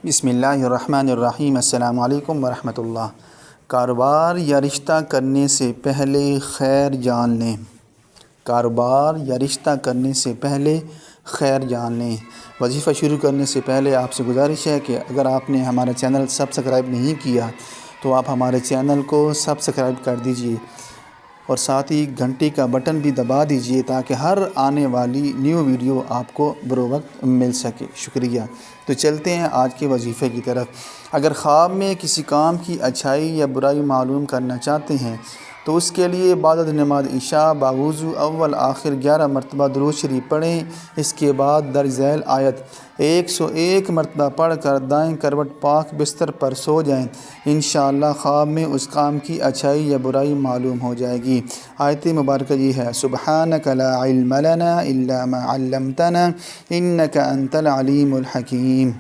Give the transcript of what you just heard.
بسم اللہ الرحمن الرحیم۔ السلام علیکم ورحمۃ اللہ۔ کاروبار یا رشتہ کرنے سے پہلے خیر جان لیں۔ کاروبار یا رشتہ کرنے سے پہلے خیر جان لیں۔ وظیفہ شروع کرنے سے پہلے آپ سے گزارش ہے کہ اگر آپ نے ہمارا چینل سبسکرائب نہیں کیا تو آپ ہمارے چینل کو سبسکرائب کر دیجئے اور ساتھ ہی گھنٹی کا بٹن بھی دبا دیجئے تاکہ ہر آنے والی نیو ویڈیو آپ کو بروقت مل سکے۔ شکریہ۔ تو چلتے ہیں آج کے وظیفے کی طرف۔ اگر خواب میں کسی کام کی اچھائی یا برائی معلوم کرنا چاہتے ہیں تو اس کے لیے بعد نماز عشاء باوضو اول آخر 11 مرتبہ درود شریف پڑھیں۔ اس کے بعد درج ذیل آیت 101 مرتبہ پڑھ کر دائیں کروٹ پاک بستر پر سو جائیں۔ انشاءاللہ خواب میں اس کام کی اچھائی یا برائی معلوم ہو جائے گی۔ آیت مبارکہ یہ ہے: سبحانک لا علم لنا الا ما علمتنا انک انت العلیم الحکیم۔